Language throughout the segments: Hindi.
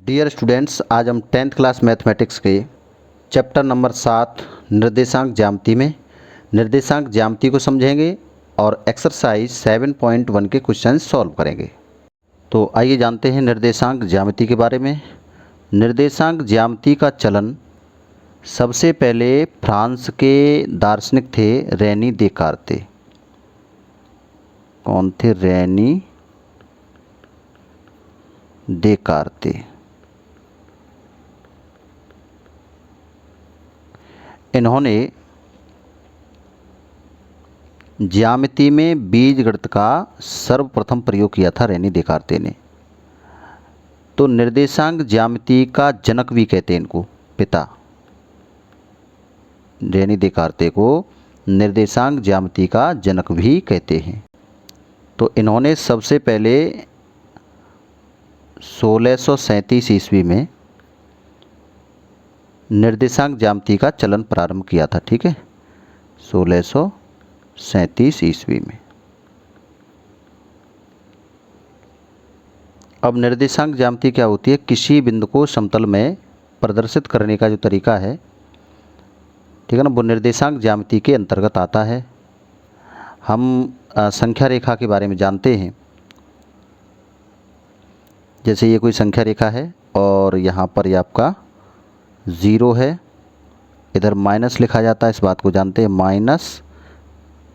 डियर स्टूडेंट्स, आज हम 10th क्लास मैथमेटिक्स के चैप्टर नंबर 7 निर्देशांक ज्यामिति में निर्देशांक ज्यामिति को समझेंगे और एक्सरसाइज 7.1 के क्वेश्चन सॉल्व करेंगे। तो आइए जानते हैं निर्देशांक ज्यामिति के बारे में। निर्देशांक ज्यामिति का चलन सबसे पहले फ्रांस के दार्शनिक थे रेनी देकार्ते। कौन थे? रेनी देकार्ते। इन्होंने ज्यामिति में बीजगणित का सर्वप्रथम प्रयोग किया था, रेनी देकार्ते ने। तो निर्देशांक ज्यामिति का जनक भी कहते हैं इनको, पिता। रेनी देकार्ते को निर्देशांक ज्यामिति का जनक भी कहते हैं। तो इन्होंने सबसे पहले 1637 ईस्वी में निर्देशांक ज्यामिति का चलन प्रारंभ किया था। ठीक है, 1637 ईस्वी में। अब निर्देशांक ज्यामिति क्या होती है? किसी बिंदु को समतल में प्रदर्शित करने का जो तरीका है, ठीक है ना, वो निर्देशांक ज्यामिति के अंतर्गत आता है। हम संख्या रेखा के बारे में जानते हैं। जैसे ये कोई संख्या रेखा है और यहाँ पर ये आपका 0 है, इधर माइनस लिखा जाता है, इस बात को जानते हैं, माइनस,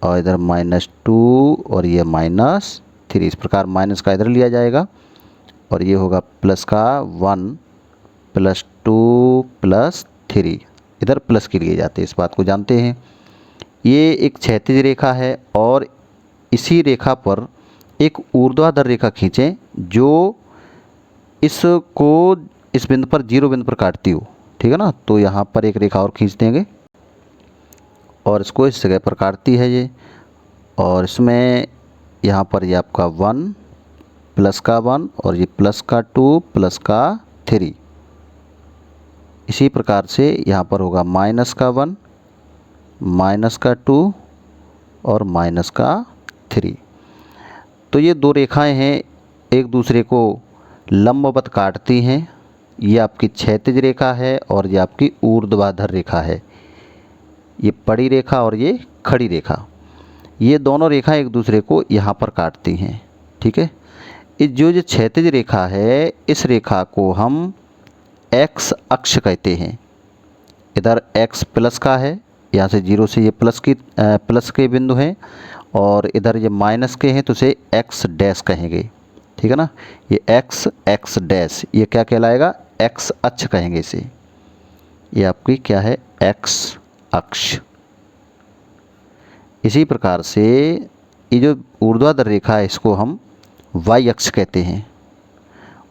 और इधर -2 और ये -3। इस प्रकार माइनस का इधर लिया जाएगा और ये होगा प्लस का 1 +2 +3, इधर प्लस के लिए जाते हैं, इस बात को जानते हैं। ये एक क्षैतिज रेखा है और इसी रेखा पर एक ऊर्ध्वाधर रेखा खींचें जो इसको इस बिंदु पर 0 बिंदु पर काटती हो। ठीक है ना, तो यहाँ पर एक रेखा और खींच देंगे और इसको इस जगह पर काटती है ये, और इसमें यहाँ पर ये आपका 1 प्लस का 1 और ये प्लस का 2 प्लस का 3। इसी प्रकार से यहाँ पर होगा माइनस का 1 माइनस का 2 और माइनस का 3। तो ये दो रेखाएं हैं, एक दूसरे को लंबवत काटती हैं। ये आपकी क्षैतिज रेखा है और ये आपकी ऊर्ध्वाधर रेखा है। ये पड़ी रेखा और ये खड़ी रेखा, ये दोनों रेखाएं एक दूसरे को यहाँ पर काटती हैं। ठीक है, इस जो क्षैतिज रेखा है, इस रेखा को हम एक्स अक्ष कहते हैं। इधर एक्स प्लस का है, यहाँ से 0 से ये प्लस के बिंदु हैं, और इधर ये माइनस के हैं तो इसे एक्स डैश कहेंगे। ठीक है ना, ये एक्स डैश, ये क्या कहलाएगा? एक्स अक्ष कहेंगे इसे। ये आपकी क्या है? एक्स अक्ष। इसी प्रकार से ये जो ऊर्ध्वाधर रेखा है, इसको हम वाई अक्ष कहते हैं।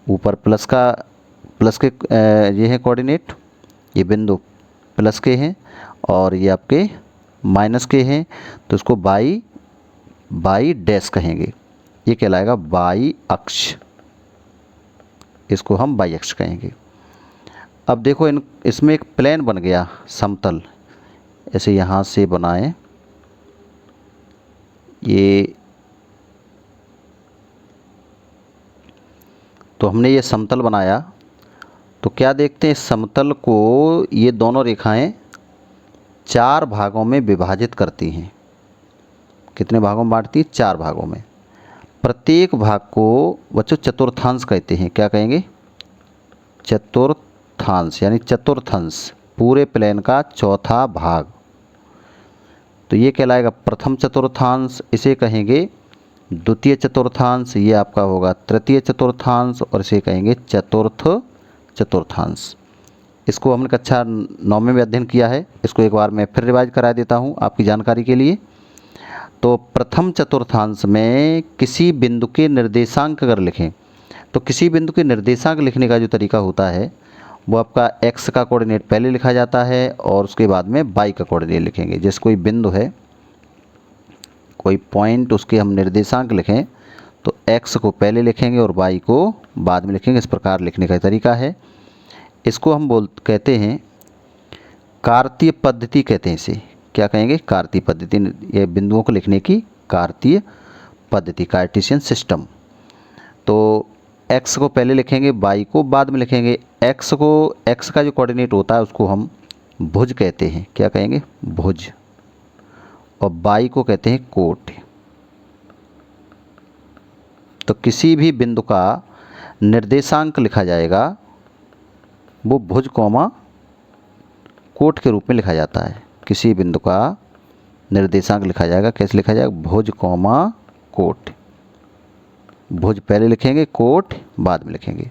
ऊपर प्लस के ये है कोऑर्डिनेट, ये बिंदु प्लस के हैं और ये आपके माइनस के हैं, तो इसको बाई डैश कहेंगे। ये कहलाएगा बाई अक्ष, इसको हम बाई अक्ष कहेंगे। अब देखो, इसमें एक प्लेन बन गया समतल, ऐसे यहाँ से बनाएं, ये तो हमने ये समतल बनाया। तो क्या देखते हैं, इस समतल को ये दोनों रेखाएं 4 भागों में विभाजित करती हैं। कितने भागों में बांटती हैं? 4 भागों में। प्रत्येक भाग को बच्चों चतुर्थांश कहते हैं। क्या कहेंगे? चतुर्थांश, यानी चतुर्थांश, पूरे प्लेन का चौथा भाग। तो ये कहलाएगा प्रथम चतुर्थांश, इसे कहेंगे द्वितीय चतुर्थांश, ये आपका होगा तृतीय चतुर्थांश, और इसे कहेंगे चतुर्थ चतुर्थांश। इसको हमने कक्षा 9 में अध्ययन किया है, इसको एक बार मैं फिर रिवाइज करा देता हूँ आपकी जानकारी के लिए। तो प्रथम चतुर्थांश में किसी बिंदु के निर्देशांक अगर लिखें, तो किसी बिंदु के निर्देशांक लिखने का जो तरीका होता है, वो आपका एक्स का कोऑर्डिनेट पहले लिखा जाता है और उसके बाद में वाई का कोऑर्डिनेट लिखेंगे। जैसे कोई बिंदु है, कोई पॉइंट, उसके हम निर्देशांक लिखें तो एक्स को पहले लिखेंगे और वाई को बाद में लिखेंगे। इस प्रकार लिखने का तरीका है। इसको हम कहते हैं कार्तीय पद्धति कहते हैं इसे। क्या कहेंगे? कार्तीय पद्धति। ये बिंदुओं को लिखने की कार्तीय पद्धति, कार्टेशियन सिस्टम। तो x को पहले लिखेंगे, y को बाद में लिखेंगे। x का जो कोऑर्डिनेट होता है उसको हम भुज कहते हैं। क्या कहेंगे? भुज। और y को कहते हैं कोट। तो किसी भी बिंदु का निर्देशांक लिखा जाएगा वो भुज कॉमा कोट के रूप में लिखा जाता है। किसी बिंदु का निर्देशांक लिखा जाएगा, कैसे लिखा जाएगा? भुज कॉमा कोट। भुज पहले लिखेंगे, कोट बाद में लिखेंगे।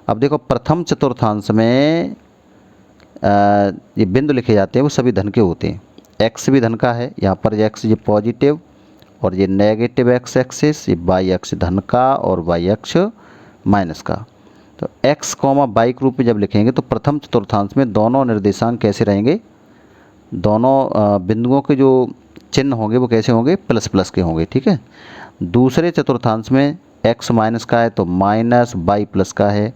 अब देखो प्रथम चतुर्थांश में ये बिंदु लिखे जाते हैं वो सभी धन के होते हैं। x भी धन का है, यहाँ पर x ये पॉजिटिव और ये नेगेटिव x एक्सिस, ये y अक्ष धन का और y अक्ष माइनस का। तो x कॉमा y के रूप में जब लिखेंगे तो प्रथम चतुर्थांश में दोनों निर्देशांक कैसे रहेंगे? दोनों बिंदुओं के जो चिन्ह होंगे वो कैसे होंगे? प्लस प्लस के होंगे। ठीक है। दूसरे चतुर्थांश में x माइनस का है तो माइनस, y प्लस का है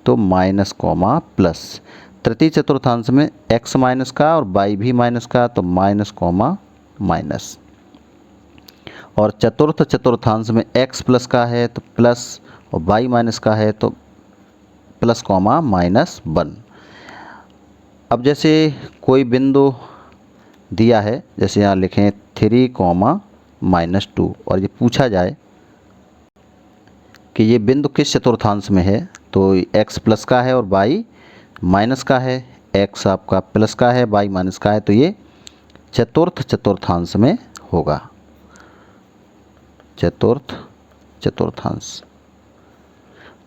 तो माइनस कॉमा प्लस। तृतीय चतुर्थांश में x माइनस का और y भी माइनस का तो माइनस कॉमा माइनस। और चतुर्थ चतुर्थांश में x प्लस का है तो प्लस और y माइनस का है तो प्लस कॉमा माइनस 1। अब जैसे कोई बिंदु दिया है, जैसे यहाँ लिखें 3 कॉमा माइनस 2 और ये पूछा जाए कि ये बिंदु किस चतुर्थांश में है, तो x प्लस का है और y माइनस का है। x आपका प्लस का है, y माइनस का है, तो ये चतुर्थ चतुर्थांश में होगा। चतुर्थ चतुर्थांश।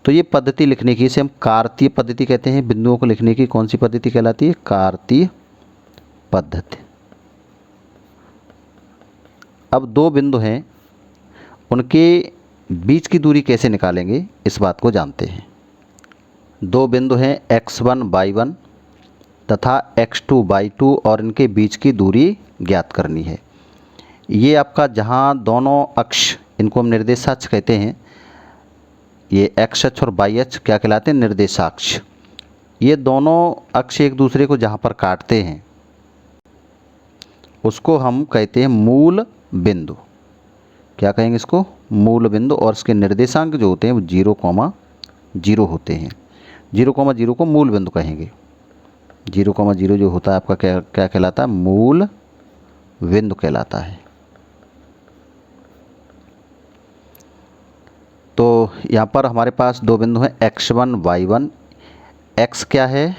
तो ये पद्धति लिखने की, इसे हम कार्तीय पद्धति कहते हैं। बिंदुओं को लिखने की कौन सी पद्धति कहलाती है? कार्तीय पद्धति। अब दो बिंदु हैं, उनके बीच की दूरी कैसे निकालेंगे इस बात को जानते हैं। दो बिंदु हैं x1 y1 तथा x2 y2 और इनके बीच की दूरी ज्ञात करनी है। ये आपका जहाँ दोनों अक्ष, इनको हम निर्देशाक्ष कहते हैं, ये x अक्ष और y अक्ष क्या कहलाते हैं? निर्देशाक्ष। ये दोनों अक्ष एक दूसरे को जहाँ पर काटते हैं उसको हम कहते हैं मूल बिंदु। क्या कहेंगे इसको? मूल बिंदु। और इसके निर्देशांक जो होते हैं वो 0,0 होते हैं। 0,0 को मूल बिंदु कहेंगे। 0,0 जो होता है आपका क्या क्या कहलाता है? मूल बिंदु कहलाता है। तो यहाँ पर हमारे पास दो बिंदु हैं x1 y1। x क्या है?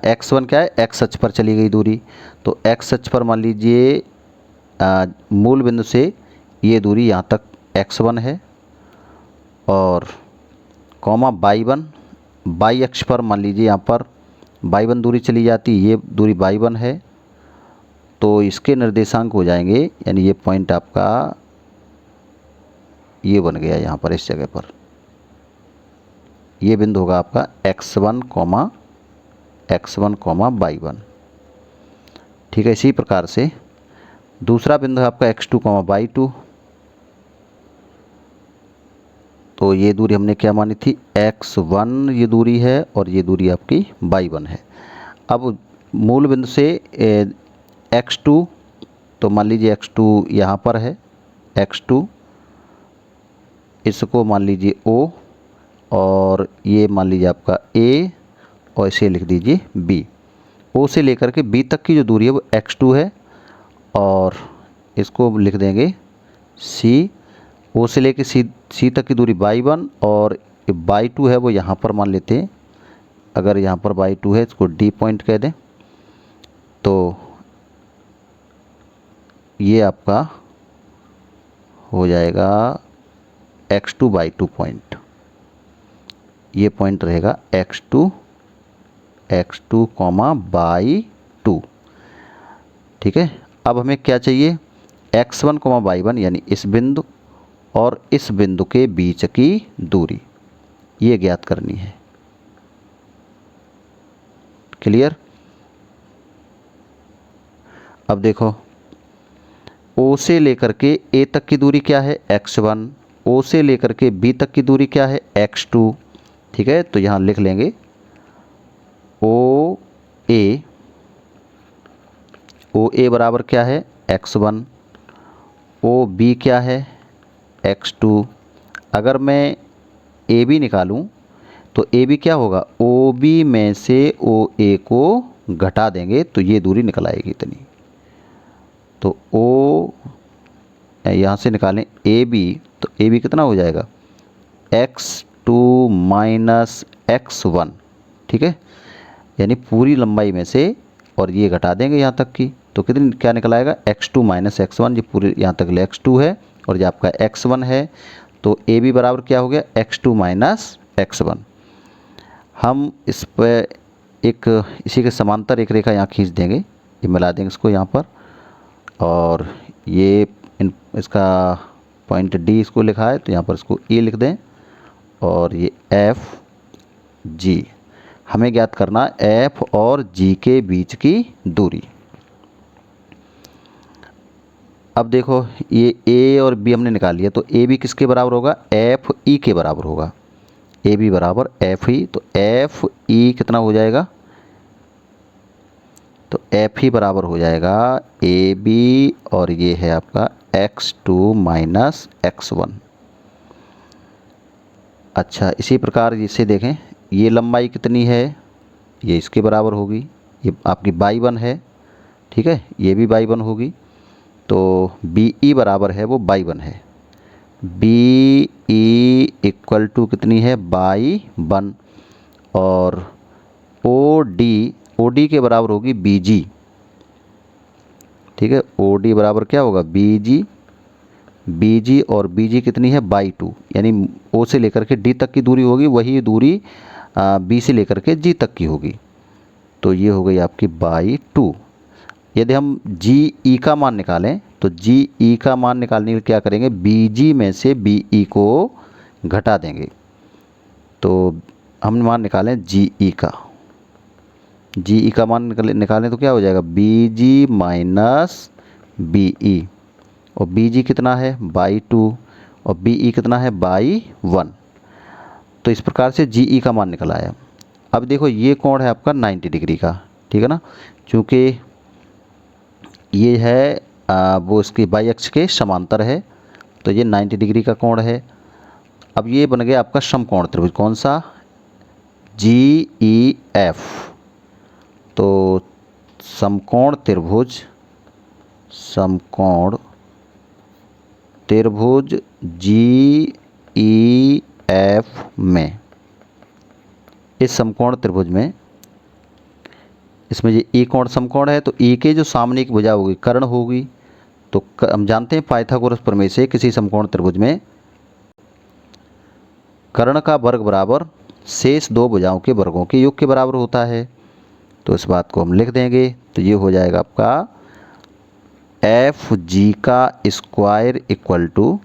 x1 क्या है? x अक्ष पर चली गई दूरी। तो x अक्ष पर मान लीजिए मूल बिंदु से ये दूरी यहाँ तक x1 है और कॉमा y1, y अक्ष पर मान लीजिए यहाँ पर y1 दूरी चली जाती, ये दूरी y1 है। तो इसके निर्देशांक हो जाएंगे, यानी ये पॉइंट आपका ये बन गया यहाँ पर, इस जगह पर ये बिंदु होगा आपका x1 कॉमा y1। ठीक है। इसी प्रकार से दूसरा बिंदु है आपका x2 कॉमा y2। तो ये दूरी हमने क्या मानी थी? x1 ये दूरी है और ये दूरी आपकी y1 है। अब मूल बिंदु से x2, तो मान लीजिए x2 यहाँ पर है, x2 इसको मान लीजिए O और ये मान लीजिए आपका A और इसे लिख दीजिए B। O से लेकर के B तक की जो दूरी है वो x2 है और इसको लिख देंगे C। O से लेकर C तक की दूरी y1 और y2 है वो यहाँ पर मान लेते हैं। अगर यहाँ पर y2 है इसको D पॉइंट कह दें। तो ये आपका हो जाएगा x2 y2 पॉइंट। ये पॉइंट रहेगा x2 कॉमा y2। ठीक है। अब हमें क्या चाहिए? x1 कॉमा y1 यानी इस बिंदु और इस बिंदु के बीच की दूरी, ये ज्ञात करनी है। क्लियर? अब देखो O से लेकर के A तक की दूरी क्या है? x1। O से लेकर के B तक की दूरी क्या है? x2। ठीक है। तो यहाँ लिख लेंगे OA बराबर क्या है? x1। OB क्या है? x2। अगर मैं ए बी निकालूं तो ए बी क्या होगा, ओ बी में से ओ ए को घटा देंगे तो ये दूरी निकल आएगी इतनी। तो ओ यहाँ से निकालें ए बी, तो ए बी कितना हो जाएगा, x2 माइनस x1, ठीक है। यानी पूरी लंबाई में से और ये घटा देंगे यहाँ तक की, तो कितनी क्या निकल आएगा, x2 माइनस x1। ये पूरी यहाँ तक ले x2 है और ये आपका x1 है, तो ए बी बराबर क्या हो गया, x2 माइनस x1। हम इस पर एक इसी के समांतर एक रेखा यहाँ खींच देंगे, ये मिला देंगे इसको यहाँ पर, और ये इसका पॉइंट डी इसको लिखा है तो यहाँ पर इसको ए लिख दें, और ये एफ जी हमें ज्ञात करना एफ और जी के बीच की दूरी। अब देखो ये ए और बी हमने निकाल लिया, तो ए बी किसके बराबर होगा, एफ ई के बराबर होगा। ए बी बराबर एफ ई, तो एफ ई कितना हो जाएगा, तो एफ ई बराबर हो जाएगा ए बी और ये है आपका x2 माइनस x1। अच्छा इसी प्रकार इसे देखें, ये लंबाई कितनी है, ये इसके बराबर होगी, ये आपकी y1 है, ठीक है, ये भी y1 होगी, तो बी ई बराबर है वो y1 है, बी ई इक्वल टू कितनी है y1, और ओ डी के बराबर होगी बी जी, ठीक है, ओ डी बराबर क्या होगा बी जी और बी जी कितनी है y2, यानी ओ से लेकर के डी तक की दूरी होगी, वही दूरी बी से लेकर के जी तक की होगी, तो ये हो गई आपकी y2। यदि हम जी ई का मान निकालें तो जी ई का मान निकालने के लिए क्या करेंगे, बी जी में से बी ई को घटा देंगे, तो हम मान निकालें जी ई का मान निकालें तो क्या हो जाएगा, बी जी माइनस बी ई, और बी जी कितना है y2 और बी ई कितना है y1। तो इस प्रकार से जी ई का मान निकल आया। अब देखो ये कोण है आपका 90 डिग्री का, ठीक है ना, क्योंकि ये है वो इसकी बाई अक्ष के समांतर है, तो ये 90 डिग्री का कोण है। अब ये बन गया आपका समकोण त्रिभुज, कौन सा, जी ई एफ। तो समकोण त्रिभुज जी ई एफ में, इस समकोण त्रिभुज में, इसमें ये ई कोण समकोण है, तो ई के जो सामने की भुजा होगी कर्ण होगी, तो हम जानते हैं पाइथागोरस प्रमेय से किसी समकोण त्रिभुज में कर्ण का वर्ग बराबर शेष दो भुजाओं के वर्गों के योग के बराबर होता है। तो इस बात को हम लिख देंगे, तो ये हो जाएगा आपका एफ जी का square equal to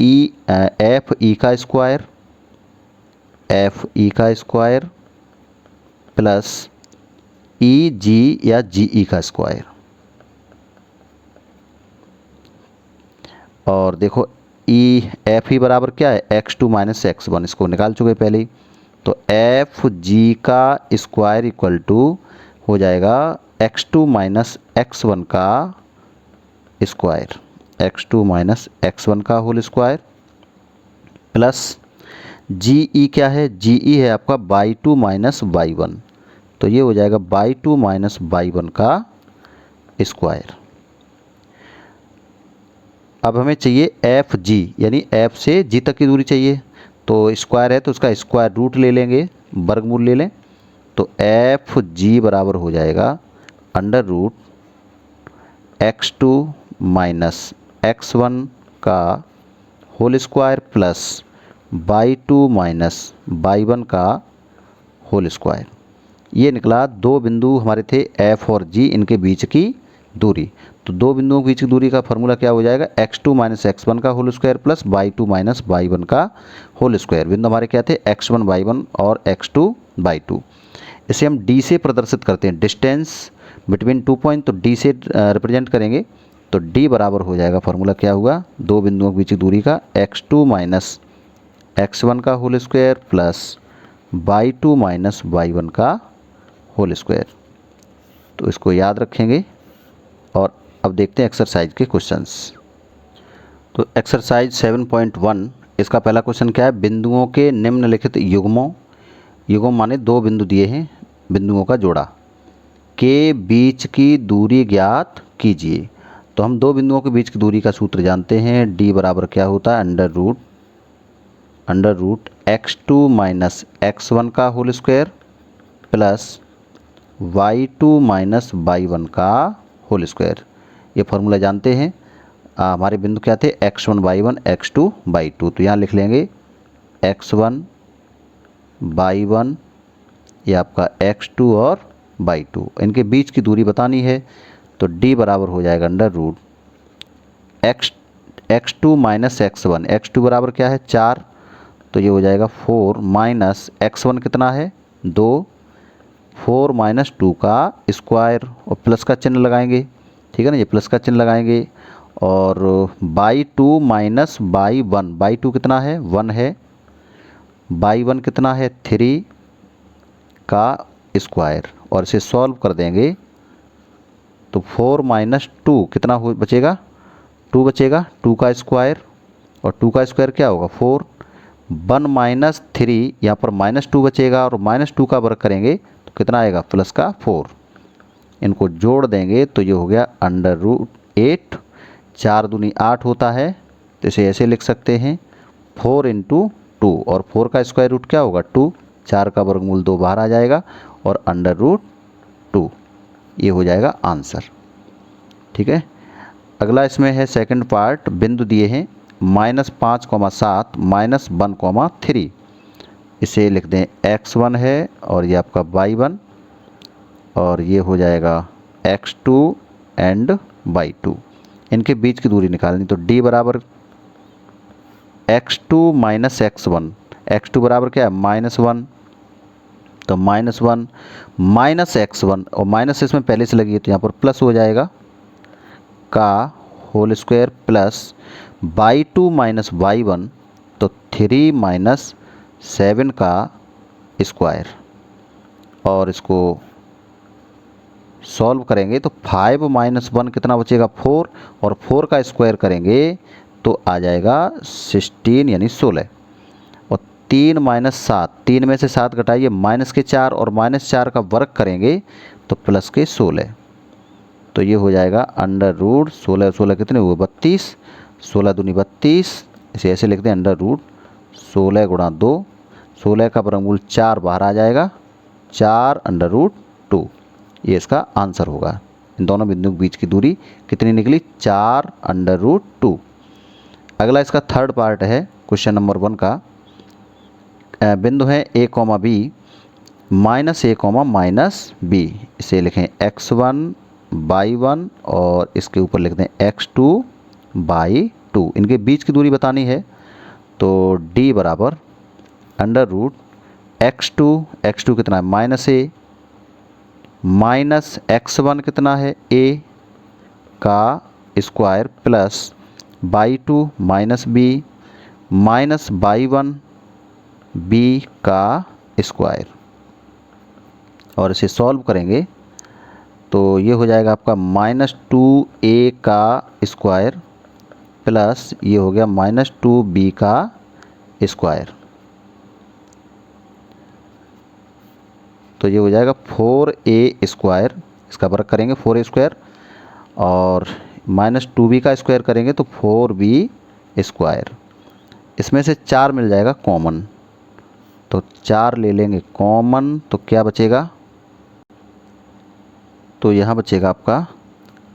E F E का स्क्वायर प्लस ई जी या जी ई का स्क्वायर। और देखो ई एफ ई बराबर क्या है, x2 माइनस x1, इसको निकाल चुके पहले ही, तो एफ जी का स्क्वायर इक्वल टू हो जाएगा x2 माइनस x1 का स्क्वायर, x2 माइनस x1 का होल स्क्वायर प्लस जी ई क्या है, जी ई है आपका y2 माइनस y1, तो ये हो जाएगा y2 माइनस y1 का स्क्वायर। अब हमें चाहिए एफ जी, यानी एफ से जी तक की दूरी चाहिए, तो स्क्वायर है तो उसका स्क्वायर रूट ले लेंगे, वर्गमूल ले लें, तो एफ जी बराबर हो जाएगा under root x2 minus x1 का whole square plus y2 minus y1 का होल स्क्वायर। ये निकला दो बिंदु हमारे थे F और G, इनके बीच की दूरी। तो दो बिंदुओं के बीच की दूरी का फॉर्मूला क्या हो जाएगा, x2 माइनस x1 का whole square plus y2 minus y1 का होल स्क्वायर। बिंदु हमारे क्या थे, x1 y1 और x2 y2। इसे हम d से प्रदर्शित करते हैं, डिस्टेंस बिटवीन टू पॉइंट, तो d से रिप्रेजेंट करेंगे, तो d बराबर हो जाएगा, फार्मूला क्या हुआ, दो बिंदुओं के बीच की दूरी का x2 माइनस x1 का whole square plus y2 minus y1 का होल स्क्वायर। तो इसको याद रखेंगे। और अब देखते हैं एक्सरसाइज के क्वेश्चंस। तो एक्सरसाइज 7.1 इसका पहला क्वेश्चन क्या है, बिंदुओं के निम्नलिखित युग्मों, युग्म माने दो बिंदु दिए हैं, बिंदुओं का जोड़ा, के बीच की दूरी ज्ञात कीजिए। तो हम दो बिंदुओं के बीच की दूरी का सूत्र जानते हैं, डी बराबर क्या होता है, under root x2 minus x1 का whole square plus y2 minus y1 का होल स्क्वायर। ये फॉर्मूला जानते हैं। हमारे बिंदु क्या थे, x1 y1 x2 y2। तो यहाँ लिख लेंगे x1 y1, ये आपका x2 और y2, इनके बीच की दूरी बतानी है। तो d बराबर हो जाएगा under root x2 minus x1, x2 बराबर क्या है 4, तो ये हो जाएगा 4 माइनस x1 कितना है 2, 4 माइनस 2 का स्क्वायर और प्लस का चिन्ह लगाएंगे, ठीक है ना, ये प्लस का चिन्ह लगाएंगे। और y2 माइनस y1, y2 कितना है 1 है, y1 कितना है 3 का स्क्वायर, और इसे सॉल्व कर देंगे तो 4 माइनस 2 कितना हो बचेगा, 2 बचेगा, 2 का स्क्वायर, और 2 का स्क्वायर क्या होगा 4, 1 माइनस 3, यहाँ पर माइनस 2 बचेगा, और माइनस 2 का वर्ग करेंगे तो कितना आएगा प्लस का 4, इनको जोड़ देंगे तो ये हो गया अंडर रूट 8, 4 दूनी 8 होता है, तो इसे ऐसे लिख सकते हैं 4 इंटू 2, और 4 का स्क्वायर रूट क्या होगा 2, 4 का वर्गमूल 2 बाहर आ जाएगा, और अंडर रूट 2, ये हो जाएगा आंसर। ठीक है, अगला इसमें है सेकंड पार्ट, बिंदु दिए हैं -5,7 -1,3, इसे लिख दें x1 है, और ये आपका y1, और ये हो जाएगा x2 एंड y2, इनके बीच की दूरी निकालनी। तो d बराबर x2 माइनस x1, x2 बराबर क्या है -1, तो -1 माइनस x1, और माइनस इसमें पहले से लगी है तो यहाँ पर प्लस हो जाएगा का whole square plus y2 minus y1, तो 3 माइनस 7 का स्क्वायर, और इसको सॉल्व करेंगे तो 5 माइनस 1 कितना बचेगा 4, और 4 का स्क्वायर करेंगे तो आ जाएगा 16 यानी 16, और 3 माइनस 7, 3 में से 7 घटाइए माइनस के 4, और माइनस 4 का वर्ग करेंगे तो प्लस के 16, तो ये हो जाएगा अंडर रूट 16, 16 कितने हुए 32, 16 दूनी 32, इसे ऐसे लिखते हैं अंडर रूट 16 गुणा 2, 16 का वर्गमूल 4 बाहर आ जाएगा, 4 अंडर रूट 2, ये इसका आंसर होगा। इन दोनों बिंदुओं के बीच की दूरी कितनी निकली 4 अंडर रूट 2। अगला इसका थर्ड पार्ट है क्वेश्चन नंबर 1 का, बिंदु है a, b -a, -b, इसे लिखें x1 y1, और इसके ऊपर लिख दें x2 y2, इनके बीच की दूरी बतानी है। तो d बराबर अंडर रूट x2 कितना है -a, माइनस x1 कितना है a का square plus y2 minus b minus y1 b का स्क्वायर, और इसे सॉल्व करेंगे तो ये हो जाएगा आपका -2a का स्क्वायर प्लस ये हो गया -2b का स्क्वायर, तो ये हो जाएगा 4a स्क्वायर, इसका वर्ग करेंगे 4a स्क्वायर, और -2b का स्क्वायर करेंगे तो 4b स्क्वायर, इसमें से 4 मिल जाएगा कॉमन, तो 4 ले लेंगे कॉमन, तो क्या बचेगा, तो यहाँ बचेगा आपका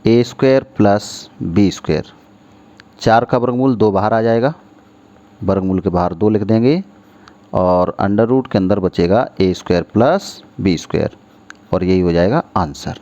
a square plus b square, 4 का वर्गमूल 2 बाहर आ जाएगा, वर्गमूल के बाहर 2 लिख देंगे, और अंडर रूट के अंदर बचेगा a square plus b square, और यही हो जाएगा आंसर।